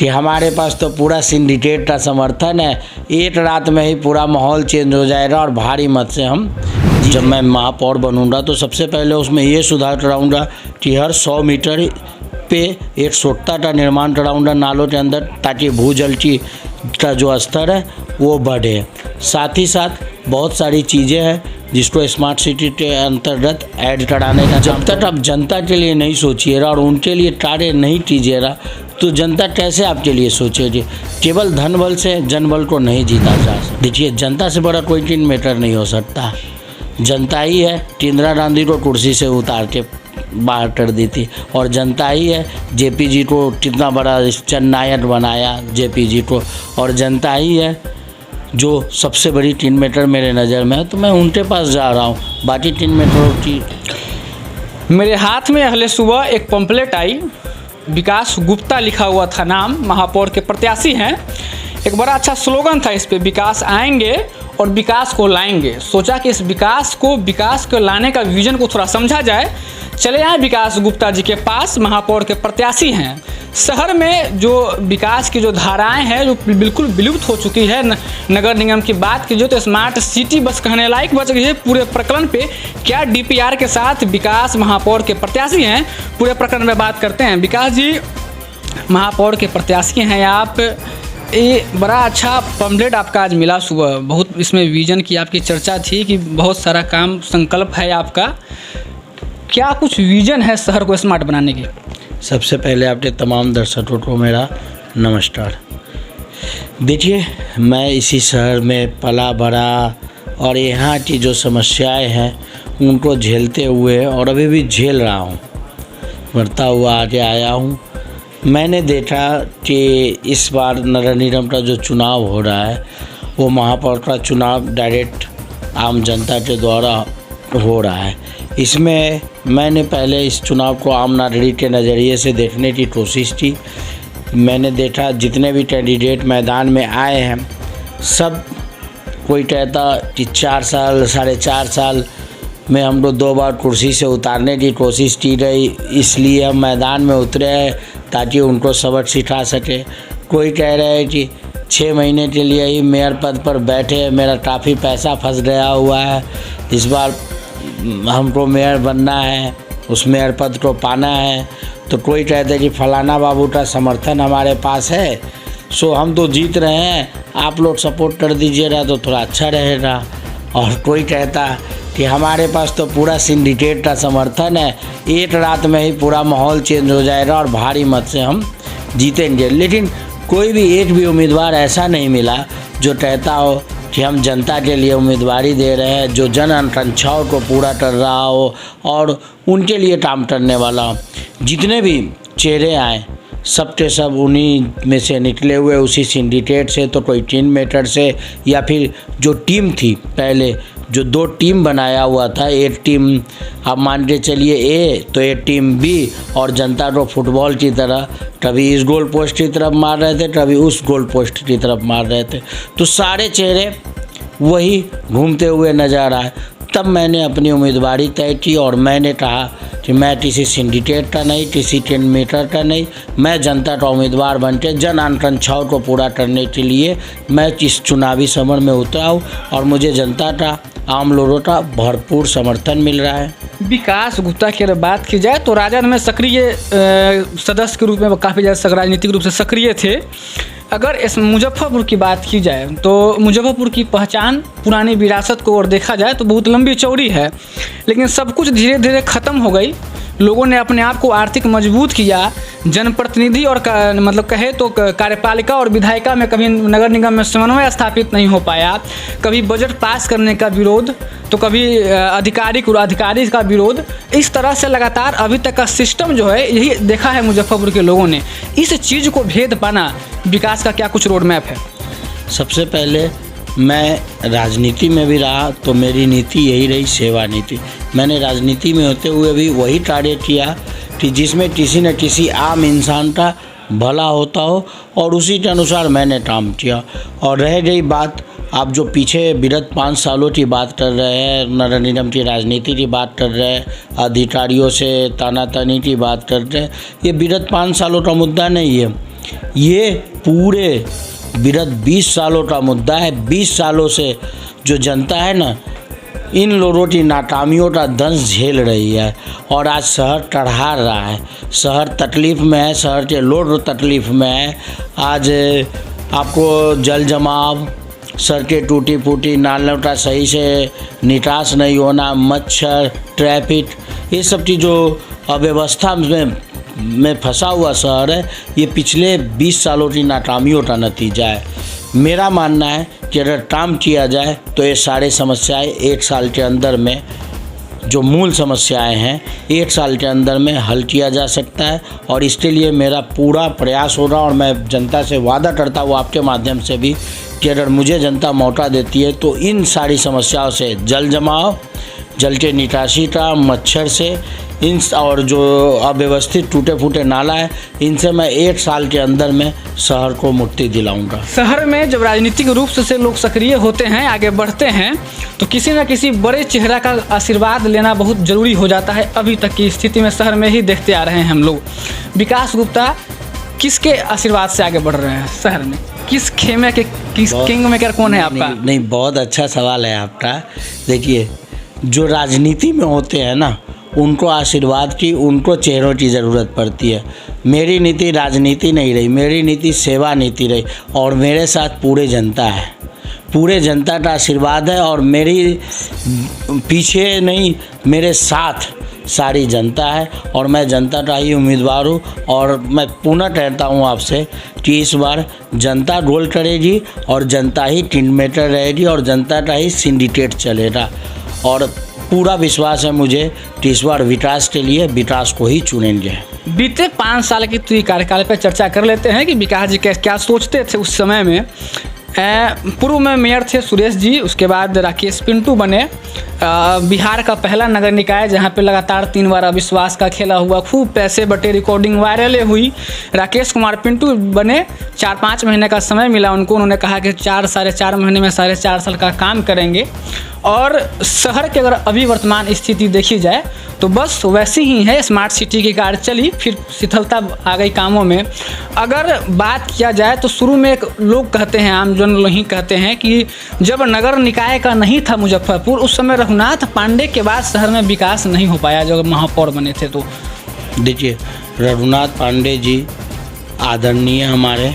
कि हमारे पास तो पूरा सिंडिकेट का समर्थन है, एक रात में ही पूरा माहौल चेंज हो जाएगा और भारी मत से हम जब मैं महापौर बनूंगा तो सबसे पहले उसमें ये सुधार कराऊंगा कि हर 100 मीटर पे एक सोख्ता का निर्माण कराऊंगा नालों के अंदर, ताकि भूजल का जो स्तर है वो बढ़े। साथ ही साथ बहुत सारी चीज़ें हैं जिसको स्मार्ट सिटी के अंतर्गत ऐड कराने का। जब तक आप जनता के लिए नहीं सोचिएगा और उनके लिए कार्य नहीं कीजिएगा तो जनता कैसे आपके लिए सोचेगी। केवल धन बल से जनबल को नहीं जीता जा सकता। देखिए, जनता से बड़ा कोई किंग मेकर नहीं हो सकता। जनता ही है कि इंदिरा गांधी को कुर्सी से उतार के बाहर कर दी थी, और जनता ही है जेपी जी को कितना बड़ा जननायक बनाया जेपी जी को, और जनता ही है जो सबसे बड़ी किंग मेकर मेरे नज़र में है। तो मैं उनके पास जा रहा हूँ। बाकी किंग मेकरों की मेरे हाथ में अगले सुबह एक पंपलेट आई, विकास गुप्ता लिखा हुआ था नाम, महापौर के प्रत्याशी हैं। एक बड़ा अच्छा स्लोगन था इस पे, विकास आएंगे और विकास को लाएंगे। सोचा कि इस विकास को लाने का विजन को थोड़ा समझा जाए। चले आए विकास गुप्ता जी के पास, महापौर के प्रत्याशी हैं। शहर में जो विकास की जो धाराएं हैं जो बिल्कुल विलुप्त हो चुकी है, नगर निगम की बात की जो तो स्मार्ट सिटी बस कहने लायक बच गई है। पूरे प्रकरण पे क्या डीपीआर के साथ विकास महापौर के प्रत्याशी हैं, पूरे प्रकरण में बात करते हैं। विकास जी महापौर के प्रत्याशी हैं आप, ये बड़ा अच्छा पम्पलेट आपका आज मिला सुबह, बहुत इसमें विजन की आपकी चर्चा थी कि बहुत सारा काम संकल्प है आपका। क्या कुछ विजन है शहर को स्मार्ट बनाने की? सबसे पहले आपके तमाम दर्शकों को मेरा नमस्कार। देखिए, मैं इसी शहर में पला बड़ा और यहाँ की जो समस्याएं हैं उनको झेलते हुए और अभी भी झेल रहा हूँ, बढ़ता हुआ आगे आया हूँ। मैंने देखा कि इस बार नगर निगम का जो चुनाव हो रहा है वो महापौर का चुनाव डायरेक्ट आम जनता के द्वारा हो रहा है। इसमें मैंने पहले इस चुनाव को आम नागरिक के नज़रिए से देखने की कोशिश की। मैंने देखा जितने भी कैंडिडेट मैदान में आए हैं, सब कोई कहता कि 4 साल 4.5 साल में हमको 2 बार कुर्सी से उतारने की कोशिश की गई, इसलिए हम मैदान में उतरे हैं ताकि उनको सबक सिखा सके। कोई कह रहे हैं कि 6 महीने के लिए ही मेयर पद पर बैठे, मेरा काफ़ी पैसा फंस गया हुआ है, इस बार हमको मेयर बनना है, उस मेयर पद को पाना है। तो कोई कहते हैं कि फलाना बाबू का समर्थन हमारे पास है, सो हम तो जीत रहे हैं, आप लोग सपोर्ट कर दीजिएगा तो थोड़ा अच्छा रहेगा। और कोई कहता कि हमारे पास तो पूरा सिंडिकेट का समर्थन है, एक रात में ही पूरा माहौल चेंज हो जाएगा और भारी मत से हम जीतेंगे। लेकिन कोई भी एक भी उम्मीदवार ऐसा नहीं मिला जो कहता हो कि हम जनता के लिए उम्मीदवारी दे रहे हैं, जो जन आकांक्षाओं को पूरा कर रहा हो और उनके लिए काम करने वाला हो। जितने भी चेहरे आए सब के सब उन्हीं में से निकले हुए, उसी सिंडिकेट से, तो कोई किंग मेकर से, या फिर जो टीम थी पहले जो 2 टीम बनाया हुआ था, एक टीम आप मान के चलिए ए, तो एक टीम बी, और जनता को फुटबॉल की तरह कभी इस गोल पोस्ट की तरफ मार रहे थे, कभी उस गोल पोस्ट की तरफ मार रहे थे। तो सारे चेहरे वही घूमते हुए नजर आए। तब मैंने अपनी उम्मीदवारी तय की और मैंने कहा कि मैं किसी सिंडिकेट का नहीं, किसी किंग मेकर का नहीं, मैं जनता का उम्मीदवार बनकर जन आकांक्षाओं को पूरा करने के लिए मैं इस चुनावी समर में उतरा हूँ और मुझे जनता का, आम लोगों का भरपूर समर्थन मिल रहा है। विकास गुप्ता की अगर बात की जाए तो राजद में सक्रिय सदस्य के रूप में काफ़ी ज़्यादा राजनीतिक रूप से सक्रिय थे। अगर इस मुजफ्फरपुर की बात की जाए तो मुजफ्फरपुर की पहचान पुरानी विरासत को और देखा जाए तो बहुत लंबी चौड़ी है, लेकिन सब कुछ धीरे धीरे ख़त्म हो गई। लोगों ने अपने आप को आर्थिक मजबूत किया। जनप्रतिनिधि और मतलब कहे तो कार्यपालिका और विधायिका में कभी नगर निगम में समन्वय स्थापित नहीं हो पाया। कभी बजट पास करने का विरोध, तो कभी अधिकारी का विरोध। इस तरह से लगातार अभी तक का सिस्टम जो है यही देखा है मुजफ्फरपुर के लोगों ने। इस चीज़ को भेद पाना विकास का क्या कुछ रोड मैप है? सबसे पहले मैं राजनीति में भी रहा तो मेरी नीति यही रही, सेवा नीति। मैंने राजनीति में होते हुए भी वही कार्य किया कि जिसमें किसी न किसी आम इंसान का भला होता हो, और उसी के अनुसार मैंने काम किया। और रह गई बात, आप जो पीछे विगत 5 सालों की बात कर रहे हैं, नगर निगम की राजनीति की बात कर रहे हैं, अधिकारियों से तानातानी की बात कर रहे हैं, ये विगत 5 सालों का मुद्दा नहीं है। ये पूरे विगत 20 सालों का मुद्दा है। 20 सालों से जो जनता है ना, इन लोगों की नाकामियों का दंश झेल रही है और आज शहर टढ़ा रहा है, शहर तकलीफ़ में है, शहर के लोग तकलीफ़ में है। आज आपको जल जमाव, सड़कें टूटी फूटी, नालों का सही से निकास नहीं होना, मच्छर, ट्रैफिक, ये सब चीज़ जो अव्यवस्था में फंसा हुआ शहर है, ये पिछले 20 सालों की नाकामियों का नतीजा है। मेरा मानना है कि अगर काम किया जाए तो ये सारी समस्याएं 1 साल के अंदर में, जो मूल समस्याएं हैं, 1 साल के अंदर में हल किया जा सकता है। और इसके लिए मेरा पूरा प्रयास होगा और मैं जनता से वादा करता हूँ आपके माध्यम से भी कि अगर मुझे जनता मौका देती है तो इन सारी समस्याओं से, जल जमाव, जल के निकासी का, मच्छर से, इन और जो अव्यवस्थित टूटे फूटे नाला है, इनसे मैं 1 साल के अंदर में शहर को मुक्ति दिलाऊंगा। शहर में जब राजनीतिक रूप से लोग सक्रिय होते हैं, आगे बढ़ते हैं, तो किसी न किसी बड़े चेहरा का आशीर्वाद लेना बहुत ज़रूरी हो जाता है। अभी तक की स्थिति में शहर में ही देखते आ रहे हैं हम लोग। विकास गुप्ता किसके आशीर्वाद से आगे बढ़ रहे हैं शहर में? किस खेमे के, किस किंग मेकर कौन है आपका? नहीं, बहुत अच्छा सवाल है आपका। देखिए, जो राजनीति में होते हैं ना, उनको आशीर्वाद की, उनको चेहरों की ज़रूरत पड़ती है। मेरी नीति राजनीति नहीं रही, मेरी नीति सेवा नीति रही और मेरे साथ पूरे जनता है, पूरे जनता का आशीर्वाद है और मेरी पीछे नहीं, मेरे साथ सारी जनता है और मैं जनता का ही उम्मीदवार हूँ। और मैं पुनः कहता हूँ आपसे कि इस बार जनता रोल करेगी और जनता ही किंगमेकर रहेगी और जनता का ही सिंडिकेट चलेगा। और पूरा विश्वास है मुझे कि इस बार विकास के लिए विकास को ही चुनेंगे। बीते 5 साल की कार्यकाल पर चर्चा कर लेते हैं कि विकास जी क्या सोचते थे उस समय में। पूर्व में मेयर थे सुरेश जी, उसके बाद राकेश पिंटू बने। बिहार का पहला नगर निकाय जहां पे लगातार 3 बार अविश्वास का खेला हुआ, खूब पैसे बटे, रिकॉर्डिंग वायरल हुई। राकेश कुमार पिंटू बने, 4-5 महीने का समय मिला उनको। उन्होंने कहा कि 4-4.5 महीने में 4.5 साल का काम करेंगे। और शहर की अगर अभी वर्तमान स्थिति देखी जाए तो बस वैसी ही है। स्मार्ट सिटी की कार चली, फिर शिथिलता आ गई कामों में। अगर बात किया जाए तो शुरू में एक लोग कहते हैं, आम जन नहीं कहते हैं कि जब नगर निकाय का नहीं था मुजफ्फरपुर, उस समय रघुनाथ पांडे के बाद शहर में विकास नहीं हो पाया जब महापौर बने थे। तो देखिए, रघुनाथ पांडे जी आदरणीय हमारे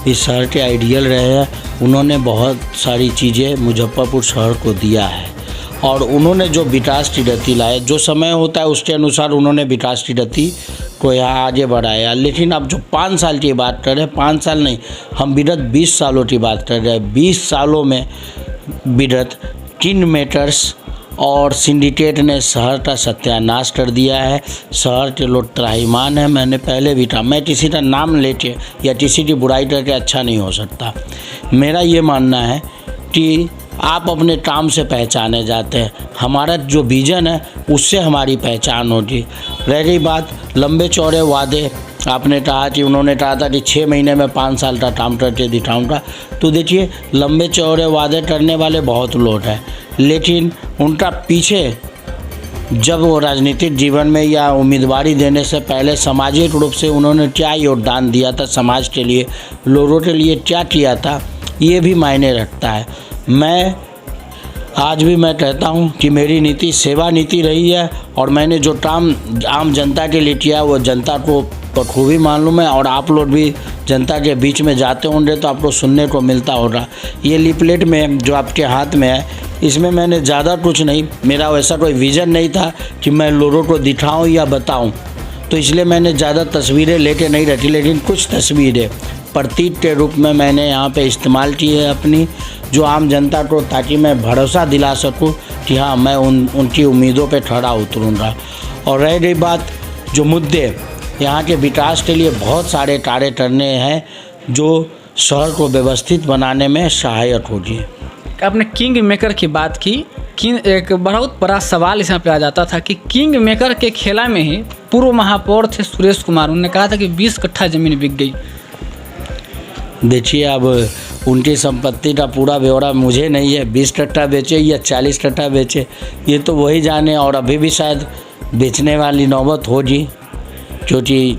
इस शहर के आइडियल रहे हैं। उन्होंने बहुत सारी चीज़ें मुजफ्फरपुर शहर को दिया है और उन्होंने जो विकास की गति लाए, जो समय होता है उसके अनुसार उन्होंने विकास की गति को यहाँ आगे बढ़ाया। लेकिन अब जो 5 साल की बात कर रहे हैं, 5 साल नहीं, हम विगत 20 सालों की बात कर रहे हैं। 20 सालों में विगत किंग मेकर्स और सिंडिकेट ने शहर का सत्यानाश कर दिया है। शहर के लोग त्राहिमाम हैं। मैंने पहले भी कहा, मैं किसी का नाम लेके या किसी की बुराई करके अच्छा नहीं हो सकता। मेरा ये मानना है कि आप अपने काम से पहचाने जाते हैं। हमारा जो विज़न है उससे हमारी पहचान होगी। रह गई बात लंबे चौड़े वादे, आपने कहा कि उन्होंने कहा था कि 6 महीने में 5 साल का काम करके दिखाऊंगा। तो देखिए, लंबे चौड़े वादे करने वाले बहुत लोग हैं, लेकिन उनका पीछे जब वो राजनीतिक जीवन में या उम्मीदवारी देने से पहले सामाजिक रूप से उन्होंने क्या योगदान दिया था, समाज के लिए, लोगों के लिए क्या किया था, ये भी मायने रखता है। मैं आज भी मैं कहता हूँ कि मेरी नीति सेवा नीति रही है और मैंने जो काम आम जनता के लिए किया वो जनता को बखूबी मालूम है। और आप लोग भी जनता के बीच में जाते होंगे तो आपको सुनने को मिलता होगा। ये लिपलेट में जो आपके हाथ में है, इसमें मैंने ज़्यादा कुछ नहीं, मेरा वैसा कोई विज़न नहीं था कि मैं लोगों को दिखाऊं या बताऊं, तो इसलिए मैंने ज़्यादा तस्वीरें लेके नहीं रखी। लेकिन कुछ तस्वीरें प्रतीक के रूप में मैंने यहाँ पे इस्तेमाल की है अपनी, जो आम जनता को, ताकि मैं भरोसा दिला सकूं कि हाँ, मैं उनकी उम्मीदों पे खरा उतरूँगा। और रह गई बात जो मुद्दे, यहाँ के विकास के लिए बहुत सारे कार्य करने हैं जो शहर को व्यवस्थित बनाने में सहायक होगी। आपने किंग मेकर की बात की। एक बहुत बड़ा सवाल यहाँ पे आ जाता था कि किंग मेकर के खेला में ही पूर्व महापौर थे सुरेश कुमार, उन्होंने कहा था कि 20 कट्ठा ज़मीन बिक गई। देखिए, अब उनकी संपत्ति का पूरा ब्यौरा मुझे नहीं है, 20 कट्ठा बेचे या 40 कट्ठा बेचे, ये तो वही जाने। और अभी भी शायद बेचने वाली नौबत होगी, क्योंकि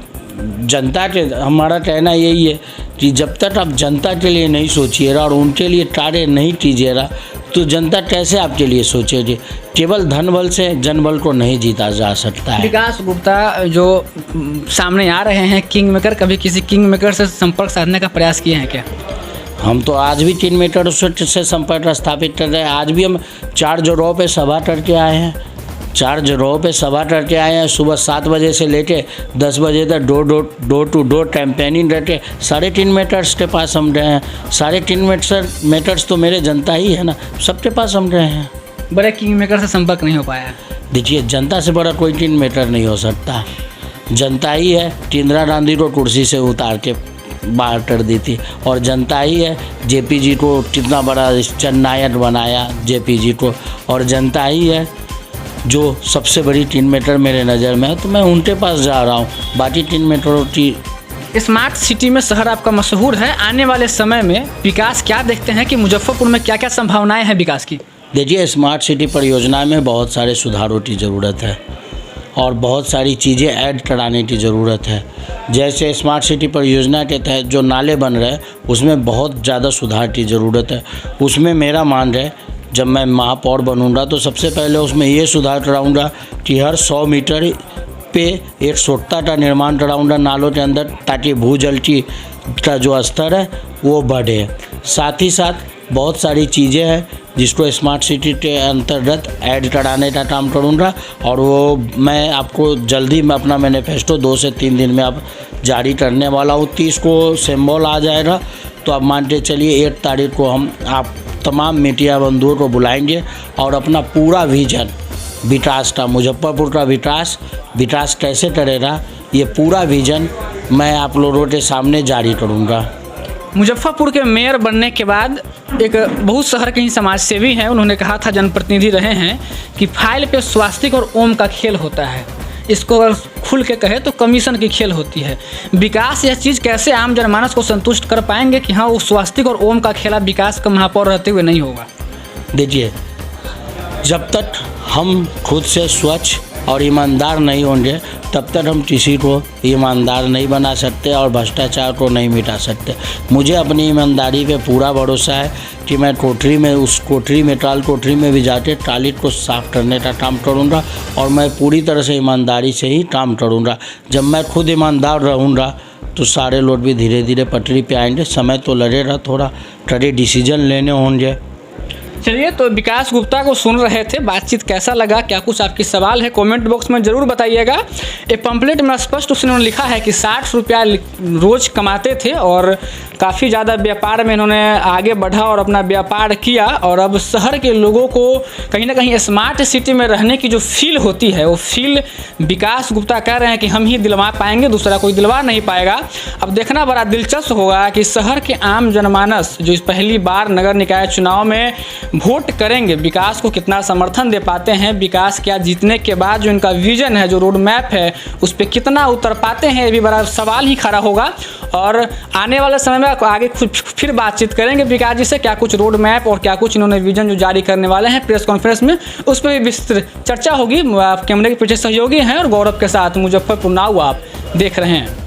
जनता के हमारा कहना यही है कि जब तक आप जनता के लिए नहीं सोचिएगा और उनके लिए कार्य नहीं कीजिएगा तो जनता कैसे आपके लिए सोचेगी। केवल धन बल से जनबल को नहीं जीता जा सकता है। विकास गुप्ता जो सामने आ रहे हैं किंग मेकर, कभी किसी किंग मेकर से संपर्क साधने का प्रयास किए हैं क्या? हम तो आज भी किंग मेकर से संपर्क स्थापित कर रहे हैं। आज भी हम 4 जगहों पे सभा करके आए हैं। 4 जगहों पे सभा करके आए हैं। सुबह 7 बजे से लेके 10 बजे तक डोर टू डोर कैंपेनिंग करके 3.5 मीटर्स के पास हम रहे हैं। 3.5 मीटर्स तो मेरे जनता ही है ना, सबके पास हम रहे हैं। बड़े किंग मेकर से संपर्क नहीं हो पाया? देखिए, जनता से बड़ा कोई किंग मेकर नहीं हो सकता। जनता ही है इंदिरा गांधी को कुर्सी से उतार के बाहर कर दी थी, और जनता ही है जेपी जी को कितना बड़ा जननायक बनाया जेपी जी को, और जनता ही है जो सबसे बड़ी किंग मेकर मेरे नज़र में है। तो मैं उनके पास जा रहा हूँ। बाकी किंग मेकरों की स्मार्ट सिटी में शहर आपका मशहूर है। आने वाले समय में विकास क्या देखते हैं कि मुजफ्फरपुर में क्या क्या संभावनाएं हैं विकास की? देखिए, स्मार्ट सिटी परियोजना में बहुत सारे सुधारों की ज़रूरत है और बहुत सारी चीज़ें ऐड कराने की ज़रूरत है। जैसे स्मार्ट सिटी परियोजना के तहत जो नाले बन रहे हैं उसमें बहुत ज़्यादा सुधार की ज़रूरत है। उसमें मेरा मान है जब मैं महापौर बनूंगा तो सबसे पहले उसमें ये सुधार कराऊंगा कि हर 100 मीटर पे एक सोखता का निर्माण कराऊंगा नालों के अंदर, ताकि भूजल का जो स्तर है वो बढ़े। साथ ही साथ बहुत सारी चीज़ें हैं जिसको स्मार्ट सिटी के अंतर्गत ऐड कराने का काम करूंगा, और वो मैं आपको जल्दी में अपना मैनिफेस्टो 2 से 3 दिन में अब जारी करने वाला हूँ। 30 को सिंबल आ जाएगा, तो अब मान के चलिए 1 तारीख को हम आप तमाम मीडिया बंधुओं को बुलाएंगे और अपना पूरा विजन विकास का, मुजफ्फरपुर का विकास कैसे करेगा, ये पूरा विजन मैं आप लोगों के सामने जारी करूँगा। मुजफ्फरपुर के मेयर बनने के बाद एक बहुत शहर के ही समाज सेवी हैं, उन्होंने कहा था, जनप्रतिनिधि रहे हैं, कि फाइल पे स्वास्तिक और ओम का खेल होता है। इसको अगर खुल के कहे तो कमीशन की खेल होती है। विकास यह चीज़ कैसे आम जनमानस को संतुष्ट कर पाएंगे कि हाँ, वो स्वास्तिक और ओम का खेला विकास का महापौर रहते हुए नहीं होगा? देखिए, जब तक हम खुद से स्वच्छ और ईमानदार नहीं होंगे तब तक हम किसी को ईमानदार नहीं बना सकते और भ्रष्टाचार को नहीं मिटा सकते। मुझे अपनी ईमानदारी पे पूरा भरोसा है कि मैं कोठरी में टाल कोठरी में भी जाके टालिट को साफ़ करने का काम करूँगा, और मैं पूरी तरह से ईमानदारी से ही काम करूँगा। जब मैं खुद ईमानदार रहूँगा तो सारे लोग भी धीरे धीरे पटरी पे आएंगे। समय तो लगेगा, थोड़ा कड़े डिसीजन लेने होंगे। चलिए, तो विकास गुप्ता को सुन रहे थे। बातचीत कैसा लगा, क्या कुछ आपकी सवाल है, कमेंट बॉक्स में ज़रूर बताइएगा। एक पंपलेट में स्पष्ट उसने लिखा है कि 60 रुपया रोज़ कमाते थे और काफ़ी ज़्यादा व्यापार में इन्होंने आगे बढ़ा और अपना व्यापार किया, और अब शहर के लोगों को कहीं ना कहीं स्मार्ट सिटी में रहने की जो फील होती है वो फील विकास गुप्ता कह रहे हैं कि हम ही दिलवा पाएंगे, दूसरा कोई दिलवा नहीं पाएगा। अब देखना बड़ा दिलचस्प होगा कि शहर के आम जनमानस जो इस पहली बार नगर निकाय चुनाव में वोट करेंगे, विकास को कितना समर्थन दे पाते हैं, विकास क्या जीतने के बाद जो इनका विजन है, जो रोड मैप है, उस पर कितना उतर पाते हैं, ये भी बड़ा सवाल ही खड़ा होगा। और आने वाले समय में आगे फिर बातचीत करेंगे विकास जी से, क्या कुछ रोड मैप और क्या कुछ इन्होंने विजन जो जारी करने वाले हैं प्रेस कॉन्फ्रेंस में, उस पर भी विस्तृत चर्चा होगी। कैमरे के पीछे सहयोगी हैं और गौरव के साथ मुजफ्फरपुर नाउ आप देख रहे हैं।